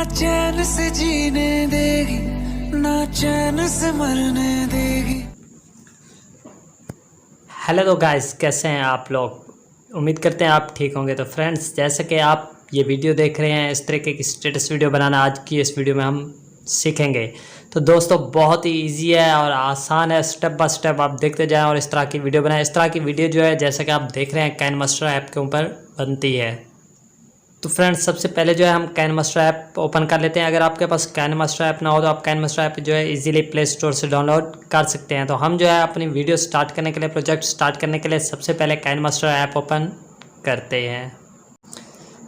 चैन से जीने देगी, ना चैन से मरने देगी। हेलो तो गाइस, कैसे हैं आप लोग? उम्मीद करते हैं आप ठीक होंगे। तो फ्रेंड्स, जैसे कि आप ये वीडियो देख रहे हैं, इस तरीके की स्टेटस वीडियो बनाना आज की इस वीडियो में हम सीखेंगे। तो दोस्तों, बहुत ही इजी है और आसान है। स्टेप बाय स्टेप आप देखते जाएं और इस तरह की वीडियो बनाएं। इस तरह की वीडियो जो है, जैसा कि आप देख रहे हैं, काइनमास्टर ऐप के ऊपर बनती है। तो फ्रेंड्स, सबसे पहले जो है हम काइनमास्टर ऐप ओपन कर लेते हैं। अगर आपके पास काइनमास्टर ऐप ना हो तो आप काइनमास्टर ऐप जो है इजीली प्ले स्टोर से डाउनलोड कर सकते हैं। तो हम जो है अपनी वीडियो स्टार्ट करने के लिए, प्रोजेक्ट स्टार्ट करने के लिए सबसे पहले काइनमास्टर ऐप ओपन करते हैं।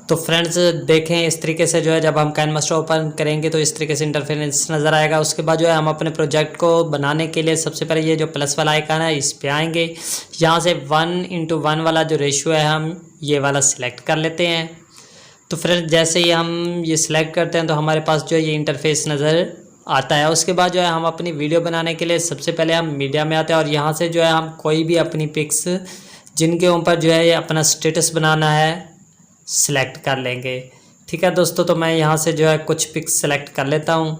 तो फ्रेंड्स देखें, इस तरीके से जो है जब हम काइनमास्टर ओपन करेंगे तो इस तरीके से इंटरफेरेंस नज़र आएगा। उसके बाद जो है हम अपने प्रोजेक्ट को बनाने के लिए सबसे पहले ये जो प्लस वाला आइकन है इस पे आएंगे। यहाँ से 1:1 वाला जो रेशियो है हम ये वाला सिलेक्ट कर लेते हैं। तो फ्रेंड्स, जैसे ही हम ये सिलेक्ट करते हैं तो हमारे पास जो है ये इंटरफेस नज़र आता है। उसके बाद जो है हम अपनी वीडियो बनाने के लिए सबसे पहले हम मीडिया में आते हैं और यहाँ से जो है हम कोई भी अपनी पिक्स जिनके ऊपर जो है ये अपना स्टेटस बनाना है सिलेक्ट कर लेंगे। ठीक है दोस्तों, तो मैं यहाँ से जो है कुछ पिक्स सेलेक्ट कर लेता हूँ।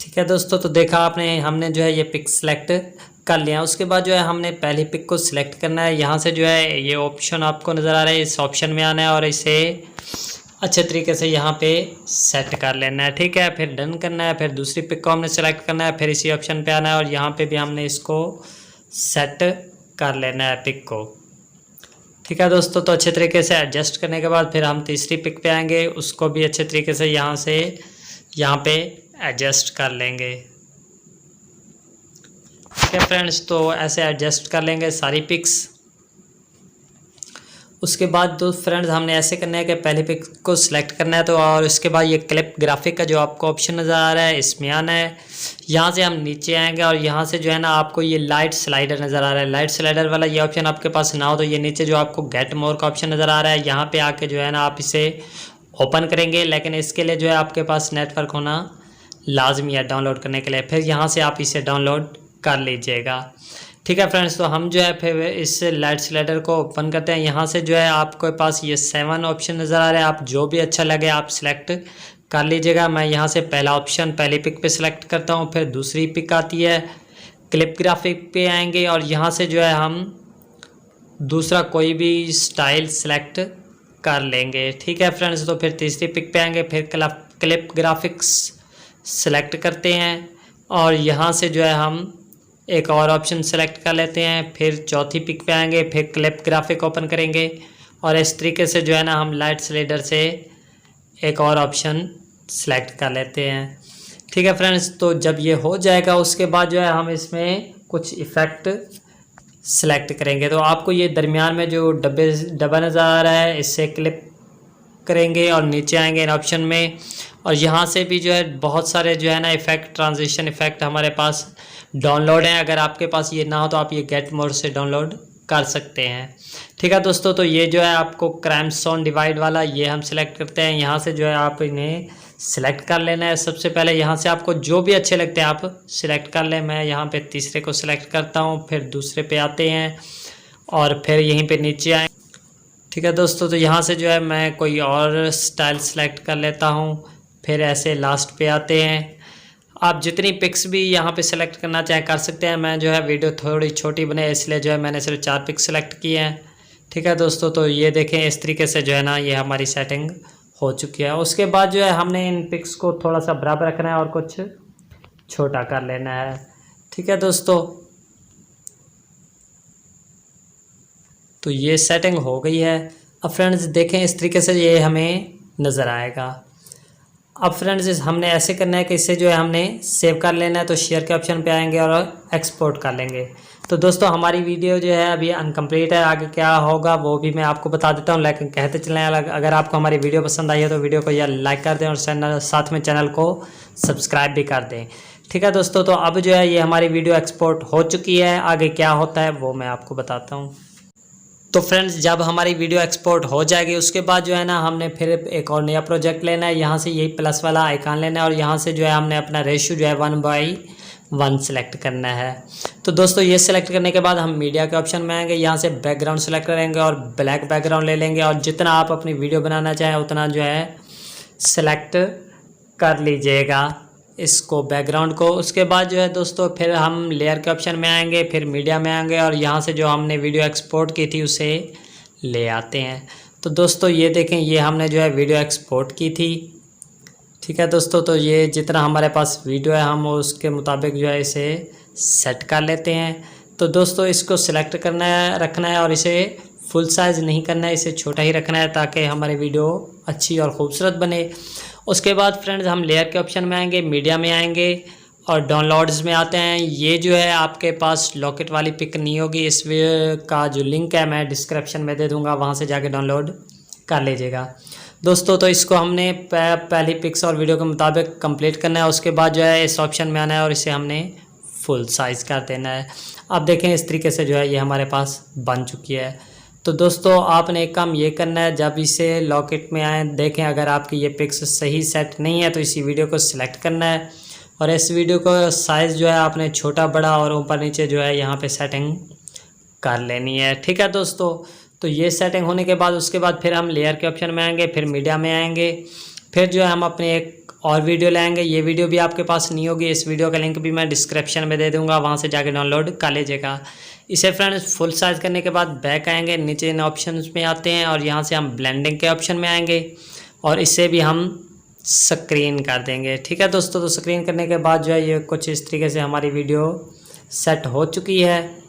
ठीक है दोस्तों, तो देखा आपने, हमने जो है ये पिक सेलेक्ट कर लिया। उसके बाद जो है हमने पहली पिक को सिलेक्ट करना है। यहाँ से जो है ये ऑप्शन आपको नज़र आ रहा है, इस ऑप्शन में आना है और इसे अच्छे तरीके से यहाँ पे सेट कर लेना है। ठीक है, फिर डन करना है। फिर दूसरी पिक को हमने सेलेक्ट करना है, फिर इसी ऑप्शन पे आना है और यहाँ पे भी हमने इसको सेट कर लेना है पिक को। ठीक है दोस्तों, तो अच्छे तरीके से एडजस्ट करने के बाद फिर हम तीसरी पिक पे आएंगे, उसको भी अच्छे तरीके से यहाँ से यहाँ पे एडजस्ट कर लेंगे। ठीक है फ्रेंड्स, तो ऐसे एडजस्ट कर लेंगे सारी पिक्स। उसके बाद तो फ्रेंड्स हमने ऐसे करना है कि पहले पिक को सिलेक्ट करना है तो, और उसके बाद ये क्लिप ग्राफिक का जो आपको ऑप्शन नज़र आ रहा है इसमें आना है। यहाँ से हम नीचे आएंगे और यहाँ से जो है ना आपको ये लाइट स्लाइडर नज़र आ रहा है। लाइट स्लाइडर वाला ये ऑप्शन आपके पास ना हो तो ये नीचे जो आपको गेट मोर का ऑप्शन नज़र आ रहा है, यहाँ पे आके जो है ना आप इसे ओपन करेंगे। लेकिन इसके लिए जो है आपके पास नेटवर्क होना लाजमी है डाउनलोड करने के लिए। फिर यहाँ से आप इसे डाउनलोड कर लीजिएगा। ठीक है फ्रेंड्स, तो हम जो है फिर इस लाइट स्लाइडर को ओपन करते हैं। यहाँ से जो है आपके पास ये 7 ऑप्शन नज़र आ रहे हैं, आप जो भी अच्छा लगे आप सिलेक्ट कर लीजिएगा। मैं यहाँ से पहला ऑप्शन पहली पिक पे सिलेक्ट करता हूँ। फिर दूसरी पिक आती है, क्लिप ग्राफिक पे आएंगे और यहाँ से जो है हम दूसरा कोई भी स्टाइल सेलेक्ट कर लेंगे। ठीक है फ्रेंड्स, तो फिर तीसरी पिक पे आएंगे, फिर क्लिप ग्राफिक्स सेलेक्ट करते हैं और यहाँ से जो है हम एक और ऑप्शन सेलेक्ट कर लेते हैं। फिर चौथी पिक पे आएंगे, फिर क्लिप ग्राफिक ओपन करेंगे और इस तरीके से जो है ना हम लाइट स्लाइडर से एक और ऑप्शन सेलेक्ट कर लेते हैं। ठीक है फ्रेंड्स, तो जब ये हो जाएगा उसके बाद जो है हम इसमें कुछ इफ़ेक्ट सेलेक्ट करेंगे। तो आपको ये दरमियान में जो डब्बा नज़र आ रहा है इससे क्लिक करेंगे और नीचे आएंगे इन ऑप्शन में और यहाँ से भी जो है बहुत सारे जो है ना इफ़ेक्ट, ट्रांजिशन इफ़ेक्ट हमारे पास डाउनलोड हैं। अगर आपके पास ये ना हो तो आप ये गेट मोड से डाउनलोड कर सकते हैं। ठीक है दोस्तों, तो ये जो है आपको क्राइम सोन डिवाइड वाला ये हम सिलेक्ट करते हैं। यहाँ से जो है आप इन्हें सिलेक्ट कर लेना है। सबसे पहले यहाँ से आपको जो भी अच्छे लगते हैं आप सिलेक्ट कर लें। मैं यहाँ पे तीसरे को सिलेक्ट करता हूँ, फिर दूसरे पे आते हैं और फिर यहीं पे नीचे आए। ठीक है दोस्तों, तो यहाँ से जो है मैं कोई और स्टाइल सेलेक्ट कर लेता हूँ, फिर ऐसे लास्ट पे आते हैं। आप जितनी पिक्स भी यहाँ पे सेलेक्ट करना चाहें कर सकते हैं। मैं जो है वीडियो थोड़ी छोटी बने इसलिए जो है मैंने सिर्फ 4 पिक्स सेलेक्ट किए हैं। ठीक है दोस्तों, तो ये देखें इस तरीके से जो है ना ये हमारी सेटिंग हो चुकी है। उसके बाद जो है हमने इन पिक्स को थोड़ा सा बराबर रखना है और कुछ छोटा कर लेना है। ठीक है दोस्तों, तो ये सेटिंग हो गई है। अब फ्रेंड्स देखें इस तरीके से ये हमें नज़र आएगा। अब फ्रेंड्स हमने ऐसे करना है कि इससे जो है हमने सेव कर लेना है। तो शेयर के ऑप्शन पे आएंगे और एक्सपोर्ट कर लेंगे। तो दोस्तों हमारी वीडियो जो है अभी अनकम्प्लीट है, आगे क्या होगा वो भी मैं आपको बता देता हूँ। लेकिन कहते चलें, अगर आपको हमारी वीडियो पसंद आई है तो वीडियो को या लाइक कर दें और साथ में चैनल को सब्सक्राइब भी कर दें। ठीक है दोस्तों, तो अब जो है ये हमारी वीडियो एक्सपोर्ट हो चुकी है। आगे क्या होता है वो मैं आपको बताता हूँ। तो फ्रेंड्स जब हमारी वीडियो एक्सपोर्ट हो जाएगी उसके बाद जो है ना हमने फिर एक और नया प्रोजेक्ट लेना है। यहाँ से यही प्लस वाला आइकन लेना है और यहाँ से जो है हमने अपना रेशियो जो है 1:1 1 सेलेक्ट करना है। तो दोस्तों ये सेलेक्ट करने के बाद हम मीडिया के ऑप्शन में आएंगे, यहाँ से बैकग्राउंड सेलेक्ट करेंगे और ब्लैक बैकग्राउंड ले लेंगे और जितना आप अपनी वीडियो बनाना चाहें उतना जो है सेलेक्ट कर लीजिएगा इसको बैकग्राउंड को। उसके बाद जो है दोस्तों फिर हम लेयर के ऑप्शन में आएंगे, फिर मीडिया में आएंगे और यहाँ से जो हमने वीडियो एक्सपोर्ट की थी उसे ले आते हैं। तो दोस्तों ये देखें, ये हमने जो है वीडियो एक्सपोर्ट की थी, ठीक है दोस्तों। तो ये जितना हमारे पास वीडियो है हम उसके मुताबिक जो है इसे सेट कर लेते हैं। तो दोस्तों इसको सिलेक्ट करना है, रखना है और इसे फुल साइज़ नहीं करना है, इसे छोटा ही रखना है ताकि हमारी वीडियो अच्छी और ख़ूबसूरत बने। उसके बाद फ्रेंड्स हम लेयर के ऑप्शन में आएंगे, मीडिया में आएंगे और डाउनलोड्स में आते हैं। ये जो है आपके पास लॉकेट वाली पिक नहीं होगी, इस का जो लिंक है मैं डिस्क्रिप्शन में दे दूँगा, वहाँ से जाके डाउनलोड कर लीजिएगा दोस्तों। तो इसको हमने पहली पिक्स और वीडियो के मुताबिक कंप्लीट करना है। उसके बाद जो है इस ऑप्शन में आना है और इसे हमने फुल साइज़ कर देना है। अब देखें इस तरीके से जो है ये हमारे पास बन चुकी है। तो दोस्तों आपने एक काम ये करना है, जब इसे लॉकेट में आए देखें अगर आपकी ये पिक्स सही सेट नहीं है तो इसी वीडियो को सिलेक्ट करना है और इस वीडियो को साइज़ जो है आपने छोटा बड़ा और ऊपर नीचे जो है यहाँ पे सेटिंग कर लेनी है, ठीक है दोस्तों। तो ये सेटिंग होने के बाद उसके बाद फिर हम लेयर के ऑप्शन में आएंगे, फिर मीडिया में आएंगे, फिर जो है हम अपने एक और वीडियो लाएंगे। ये वीडियो भी आपके पास नहीं होगी, इस वीडियो का लिंक भी मैं डिस्क्रिप्शन में दे दूंगा, वहाँ से जाके डाउनलोड कर लीजिएगा। इसे फ्रेंड्स फुल साइज़ करने के बाद बैक आएंगे, नीचे इन ऑप्शन में आते हैं और यहाँ से हम ब्लेंडिंग के ऑप्शन में आएंगे और इसे भी हम स्क्रीन कर देंगे, ठीक है दोस्तों। तो स्क्रीन करने के बाद जो है ये कुछ इस तरीके से हमारी वीडियो सेट हो चुकी है।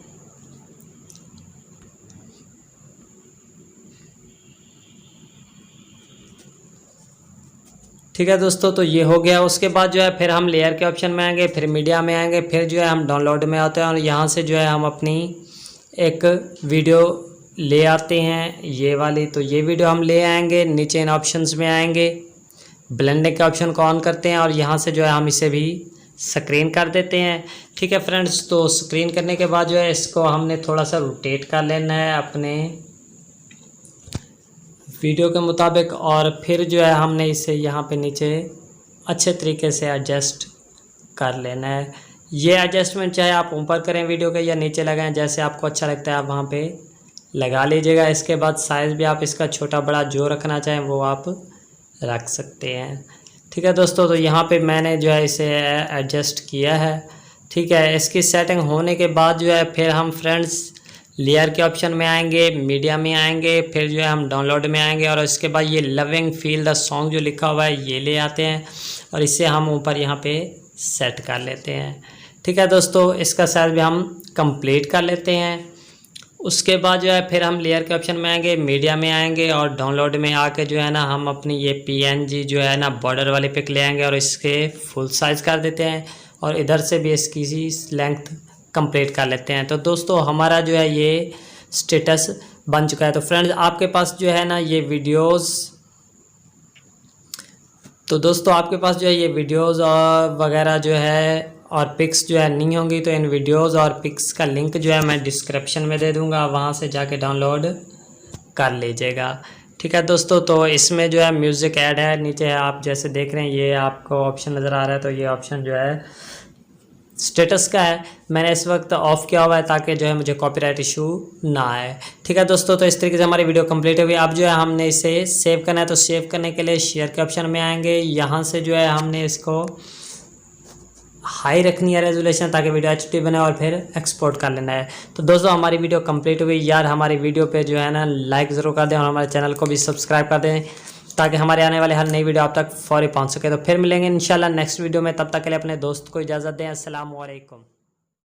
ठीक है दोस्तों, तो ये हो गया। उसके बाद जो है फिर हम लेयर के ऑप्शन में आएंगे, फिर मीडिया में आएंगे, फिर जो है हम डाउनलोड में आते हैं और यहाँ से जो है हम अपनी एक वीडियो ले आते हैं, ये वाली। तो ये वीडियो हम ले आएंगे, नीचे इन ऑप्शंस में आएंगे, ब्लेंडिंग के ऑप्शन को ऑन करते हैं और यहाँ से जो है हम इसे भी स्क्रीन कर देते हैं, ठीक है फ्रेंड्स। तो स्क्रीन करने के बाद जो है इसको हमने थोड़ा सा रोटेट कर लेना है अपने वीडियो के मुताबिक और फिर जो है हमने इसे यहाँ पे नीचे अच्छे तरीके से एडजस्ट कर लेना है। ये एडजस्टमेंट चाहे आप ऊपर करें वीडियो के या नीचे लगाएं, जैसे आपको अच्छा लगता है आप वहाँ पे लगा लीजिएगा। इसके बाद साइज़ भी आप इसका छोटा बड़ा जो रखना चाहें वो आप रख सकते हैं, ठीक है दोस्तों। तो यहाँ पे मैंने जो है इसे एडजस्ट किया है, ठीक है। इसकी सेटिंग होने के बाद जो है फिर हम फ्रेंड्स लेयर के ऑप्शन में आएंगे, मीडिया में आएंगे, फिर जो है हम डाउनलोड में आएंगे और इसके बाद ये लविंग फील द सॉन्ग जो लिखा हुआ है ये ले आते हैं और इसे हम ऊपर यहाँ पे सेट कर लेते हैं, ठीक है दोस्तों। इसका साइज़ भी हम कंप्लीट कर लेते हैं। उसके बाद जो है फिर हम लेयर के ऑप्शन में आएंगे, मीडिया में आएंगे और डाउनलोड में आके जो है ना हम अपनी ये PNG जो है ना बॉर्डर वाले पिक ले आएंगे और इसके फुल साइज़ कर देते हैं और इधर से भी इसकी लेंथ कंप्लीट कर लेते हैं। तो दोस्तों हमारा जो है ये स्टेटस बन चुका है। तो फ्रेंड्स आपके पास जो है ना ये वीडियोस, तो दोस्तों आपके पास जो है ये वीडियोस और वगैरह जो है और पिक्स जो है नहीं होंगी तो इन वीडियोस और पिक्स का लिंक जो है मैं डिस्क्रिप्शन में दे दूंगा, वहाँ से जाके डाउनलोड कर लीजिएगा, ठीक है दोस्तों। तो इसमें जो है म्यूज़िक ऐड है, नीचे आप जैसे देख रहे हैं ये आपको ऑप्शन नज़र आ रहा है, तो ये ऑप्शन जो है स्टेटस का है, मैंने इस वक्त ऑफ़ किया हुआ है ताकि जो है मुझे कॉपीराइट इशू ना आए, ठीक है दोस्तों। तो इस तरीके से हमारी वीडियो कंप्लीट हो गई। अब जो है हमने इसे सेव करना है, तो सेव करने के लिए शेयर के ऑप्शन में आएंगे, यहाँ से जो है हमने इसको हाई रखनी है रेजोल्यूशन ताकि वीडियो HD बने और फिर एक्सपोर्ट कर लेना है। तो दोस्तों हमारी वीडियो कंप्लीट हो गई यार। हमारी वीडियो पे जो है ना लाइक ज़रूर कर दें और हमारे चैनल को भी सब्सक्राइब कर दें ताकि हमारे आने वाले हर नई वीडियो आप तक फौरी पहुंच सके। तो फिर मिलेंगे इंशाल्लाह नेक्स्ट वीडियो में, तब तक के लिए अपने दोस्त को इजाज़त दें। अस्सलाम वालेकुम।